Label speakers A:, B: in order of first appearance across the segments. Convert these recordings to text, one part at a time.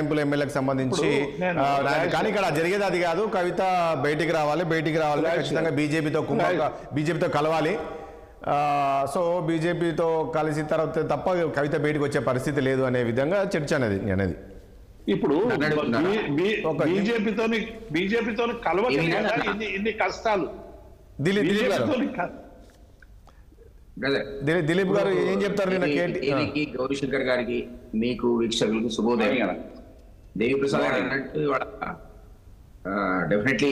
A: ఎమ్మెల్యేకి సంబంధించి కానీ ఇక్కడ జరిగేది అది కాదు. కవిత బయటికి రావాలి ఖచ్చితంగా బీజేపీతో కలవాలి. సో బీజేపీతో కలిసి తర్వాత తప్ప కవిత బయటకు వచ్చే పరిస్థితి లేదు అనే విధంగా చర్చ అనేది
B: ఇప్పుడు బీజేపీతో కలవడం ఇన్ని కష్టాలు.
A: దిలీప్ గారు ఏం చెప్తారు?
C: గౌరీశంకర్ గారికి, మీకు వీక్షకులకు శుభోదయం. దేవిప్రసాద్ గారు అన్నట్టు డెఫినెట్లీ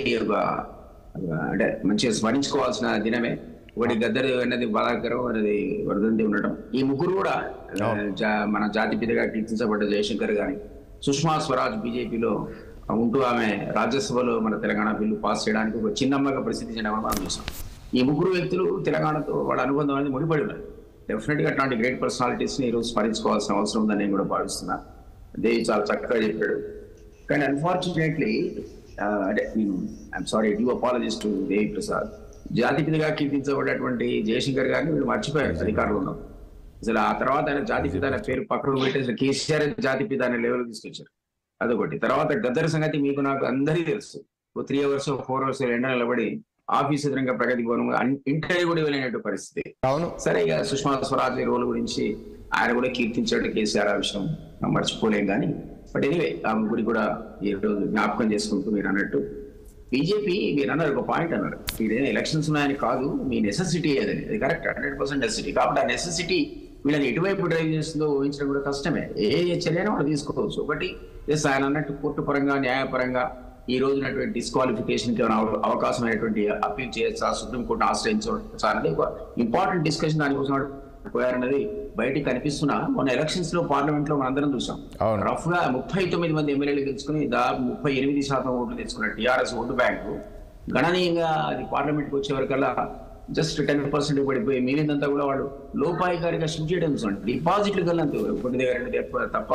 C: అంటే మంచిగా స్మరించుకోవాల్సిన దినమే. ఒకటి గద్దర్ అన్నది బాధాకరం, అనేది వర్ధంతి ఉండటం. ఈ ముగ్గురు కూడా మన జాతిపితగా కీర్తించబడ్డ జయశంకర్ గాని, సుష్మా స్వరాజ్ బీజేపీలో ఉంటూ ఆమె రాజ్యసభలో మన తెలంగాణ బిల్లు పాస్ చేయడానికి ఒక చిన్నమ్మగా ప్రసిద్ధి చెందడం మనం చూసాం. ఈ ముగ్గురు వ్యక్తులు తెలంగాణతో వాళ్ళ అనుబంధం అనేది ముడిపడి ఉన్నారు. డెఫినెట్ గా అట్లాంటి గ్రేట్ పర్సనాలిటీస్ ని ఈరోజు స్మరించుకోవాల్సిన అవసరం ఉందని నేను కూడా భావిస్తున్నా. దేవి చాలా చక్కగా చెప్పాడు. కానీ అన్ఫార్చునేట్లీ అంటే నేను I'm sorry due apologies to Devi Prasad. జాతిపితగా కీర్తించబడేటువంటి జయశంకర్ గారిని వీళ్ళు మర్చిపోయారు అధికారులు ఉన్నారు. అసలు ఆ తర్వాత ఆయన జాతిపిత అనే పేరు పక్కన పెట్టేసి కేసీఆర్ జాతిపిత అనే లెవెల్ తీసుకొచ్చారు. అదొకటి. తర్వాత గద్దర్ సంగతి మీకు నాకు అందరికీ తెలుసు. 3 hours 4 hours ఎండ నిలబడి ఆఫీస్ ఎదురుగా ప్రగతి భవనం ఇంటర్వ్యూ కూడా వెళ్ళినట్టు పరిస్థితి. సరే, ఇక సుష్మా స్వరాజ్ రోల్ గురించి ఆయన కూడా కీర్తించాడు కేసీఆర్. ఆ విషయం మర్చిపోలేం. కానీ బట్ ఎనీవే ఆ ముగ్గురి కూడా ఈ రోజు జ్ఞాపకం చేసుకుంటూ మీరు అన్నట్టు బీజేపీ మీరు అన్నారు ఒక పాయింట్ అన్నారు, ఇదేనా ఎలక్షన్స్ ఉన్నాయని కాదు, మీ నెసెసిటీ ఏదని. అది కరెక్ట్, 100% నెసెసిటీ. కాబట్టి ఆ నెసెసిటీ వీళ్ళని ఎటువైపు డ్రైవ్ చేస్తుందో ఊహించడం కూడా కష్టమే. ఏ చర్యనో వాళ్ళు తీసుకోవచ్చు. ఒకటి ఆయన అన్నట్టు కోర్టు పరంగా న్యాయపరంగా ఈ రోజునటువంటి డిస్క్వాలిఫికేషన్ కి అవకాశం అయినటువంటి అప్పీల్ చేయొచ్చా, సుప్రీంకోర్టును ఆశ్రయించవచ్చా అనేది ఒక ఇంపార్టెంట్ డిస్కషన్. దానికోసం పోయారన్నది బయటికి కనిపిస్తున్నా. మొన్న ఎలక్షన్స్ లో పార్లమెంట్ లో మనందరం చూసాం. రఫ్ గా 39 మంది ఎమ్మెల్యేలు గెలుచుకుని దాదాపు 38% ఓట్లు తెచ్చుకున్న టీఆర్ఎస్ ఓటు బ్యాంకు గణనీయంగా అది పార్లమెంట్ కి వచ్చే వరకల్లా జస్ట్ 10% పడిపోయి మిగిలినంతా కూడా వాళ్ళు లోపాయికారిగా షిఫ్ట్ చేయడం చూడండి. డిపాజిట్లు గల్లంతే, ఒకటి దగ్గర తప్ప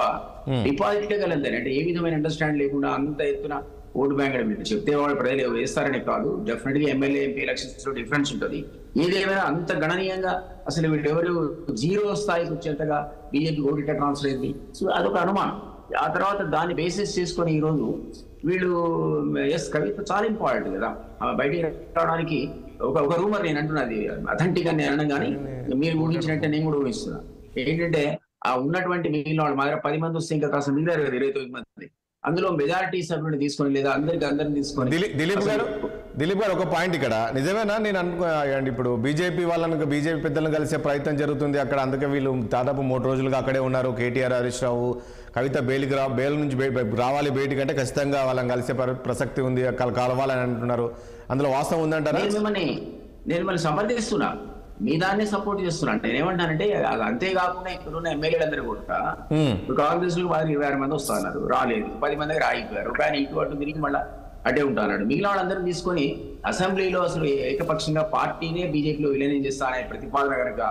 C: డిపాజిట్లే గల్లంతే. అంటే ఏ విధమైన అండర్స్టాండ్ లేకుండా అంత ఎత్తున ఓటు బ్యాంక్ అని మీరు చెప్తే వాళ్ళు ప్రజలు వేస్తారని కాదు. డెఫినెట్ గా ఎమ్మెల్యే ఎంపీ ఎలక్షన్స్ లో డిఫరెన్స్ ఉంటుంది. ఏదేమైనా అంత గణనీయంగా అసలు వీళ్ళెవరు జీరో స్థాయికి వచ్చేంతగా బీజేపీ ఓటు ట్రాన్స్ఫర్ అయింది. సో అదొక అనుమానం. ఆ తర్వాత దాన్ని బేసిస్ చేసుకొని ఈ రోజు వీళ్ళు కవిత చాలా ఇంపార్టెంట్ కదా బయటికి రావడానికి. ఒక రూమర్ నేను అంటున్నది అథెంటిక్ అని అనడం, కానీ మీరు ఊహించినట్టే నేను కూడా ఊహిస్తున్నా. ఏంటంటే ఆ ఉన్నటువంటి మిగిలిన వాళ్ళు మా దగ్గర 10 మంది వస్తే ఇంకా కాస్త మిగిలారు కదా 29 మంది. అందులో మెజారిటీ సభ్యుని తీసుకొని లేదా అందరిని తీసుకొని.
A: దిలీప్ గారు ఒక పాయింట్ ఇక్కడ నిజమేనా? నేను అనుకోండి ఇప్పుడు బీజేపీ పెద్దలను కలిసే ప్రయత్నం జరుగుతుంది అక్కడ. అందుకే వీళ్ళు దాదాపు 3 రోజులుగా అక్కడే ఉన్నారు. కేటీఆర్, హరీష్ రావు, కవిత బెయిల్ నుంచి రావాలి బయటికి అంటే ఖచ్చితంగా వాళ్ళని కలిసే ప్రసక్తి ఉంది, కలవాలని అంటున్నారు. అందులో వాస్తవం ఉందంటారా?
C: నేను మళ్ళీ సమర్థిస్తున్నా, మీ దాన్ని సపోర్ట్ చేస్తున్నా. అంటే నేనేమంటానంటే అది అంతేకాకుండా ఇక్కడున్న ఎమ్మెల్యేలందరూ కూడా కాంగ్రెస్ లో 26 మంది వస్తున్నారు, రాలేదు. 10 మందికి రాయిపోయారు. కానీ ఇటు అటు తిరిగి మళ్ళీ అటే ఉంటున్నాడు. మిగిలిన వాళ్ళందరూ తీసుకొని అసెంబ్లీలో అసలు ఏకపక్షంగా పార్టీనే బీజేపీలో విలీనం చేస్తా అనే ప్రతిపాదన కనుక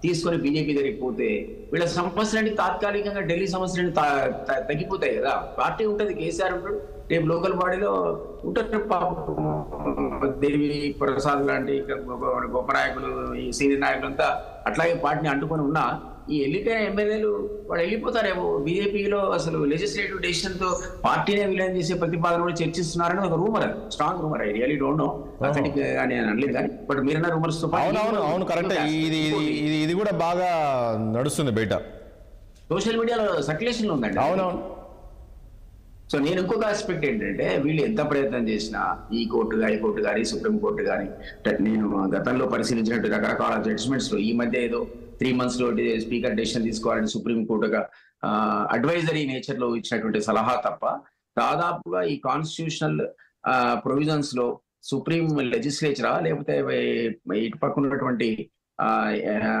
C: తీసుకొని బీజేపీ దగ్గరికి పోతే వీళ్ళ సమస్యలన్నీ తాత్కాలికంగా ఢిల్లీ సమస్యలన్నీ తగ్గిపోతాయి కదా. పార్టీ ఉంటుంది, కేసీఆర్ ఉంటాడు, రేపు లోకల్ బాడీలో ఉంటారు. దేవి ప్రసాద్ లాంటి గొప్ప నాయకులు, ఈ సీనియర్ నాయకులంతా అట్లాగే పార్టీని అంటుకొని ఉన్నా ఈ వెళ్ళిపోయిన ఎమ్మెల్యేలు వాళ్ళు వెళ్ళిపోతారేమో. బీజేపీలో అసలు లెజిస్లేటివ్ డెసిషన్ తో పార్టీనే విలీనం చేసే ప్రతిపాదన కూడా చర్చిస్తున్నారని ఒక రూమర్, అది strong rumour. I really don't know, authentic అని అనలేదు కానీ బట్ మీరన్న రూమర్స్ తో
A: అవును కరెక్ట్. ఇది కూడా బాగా నడుస్తుంది బయట,
C: సోషల్ మీడియాలో సర్క్యులేషన్ లో ఉందండి.
A: అవునవును.
C: సో నేను ఇంకొక ఆస్పెక్ట్ ఏంటంటే వీళ్ళు ఎంత ప్రయత్నం చేసినా ఈ కోర్టు హైకోర్టు కానీ సుప్రీంకోర్టు కానీ, నేను గతంలో పరిశీలించినట్టు రకరకాల జడ్జిమెంట్స్ లో ఈ మధ్య ఏదో 3 months లో స్పీకర్ డెసిషన్ తీసుకోవాలని సుప్రీంకోర్టుగా అడ్వైజరీ నేచర్ లో ఇచ్చినటువంటి సలహా తప్ప దాదాపుగా ఈ కాన్స్టిట్యూషనల్ ప్రొవిజన్స్ లో సుప్రీం లెజిస్లేచరా లేకపోతే ఇటు పక్కన ఉన్నటువంటి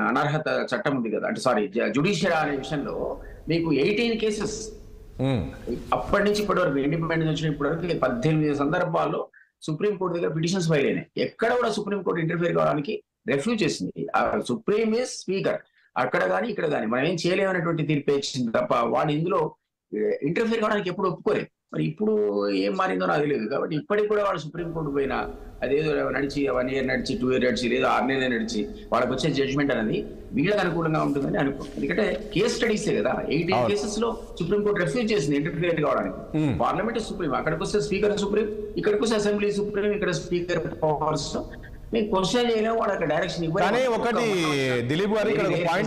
C: అనర్హత చట్టం ఉంది కదా, అంటే సారీ జుడిషియరీ అనే విషయంలో మీకు 18 కేసెస్ అప్పటి నుంచి ఇప్పటి వరకు ఇండిపెండెన్స్ వచ్చిన ఇప్పటి వరకు 18 సందర్భాల్లో సుప్రీంకోర్టు దగ్గర పిటిషన్స్ ఫైల్ అయినాయి. ఎక్కడ కూడా సుప్రీంకోర్టు ఇంటర్ఫియర్ కావడానికి రెఫ్యూజ్ చేసింది. సుప్రీం ఈజ్ స్పీకర్, అక్కడ కానీ ఇక్కడ కానీ మనం ఏం చేయలేమనేటువంటి తీర్పు ఇచ్చింది తప్ప వాళ్ళు ఇందులో ఇంటర్ఫియర్ కావడానికి ఎప్పుడు ఒప్పుకోలేదు. మరి ఇప్పుడు ఏం మారిందో నాకు తెలియదు. కాబట్టి ఇప్పటికి కూడా వాళ్ళు సుప్రీంకోర్టు పోయినా అదేదో నడిచి 1 year నడిచి 2 years నడిచి లేదా 6 నెలలు నడిచి వాళ్ళకి వచ్చే జడ్జ్మెంట్ అనేది వీళ్ళకి అనుకూలంగా ఉంటుందని అనుకో. ఎందుకంటే కేస్ స్టడీసే కదా. 18 కేసెస్ లో సుప్రీంకోర్టు రిఫ్యూజ్ చేసింది ఇంటర్ఫియర్ కావడానికి. పార్లమెంట్ సుప్రీం, అక్కడికి వస్తే స్పీకర్ సుప్రీం, ఇక్కడికి వస్తే అసెంబ్లీ సుప్రీం, ఇక్కడ స్పీకర్ పవర్స్. మేము క్వశ్చన్ చేయలేము, వాళ్ళకి డైరెక్షన్ ఇవ్వాలి.
A: కానీ ఒకటి దిలీప్ గారు ఇక్కడ ఒక పాయింట్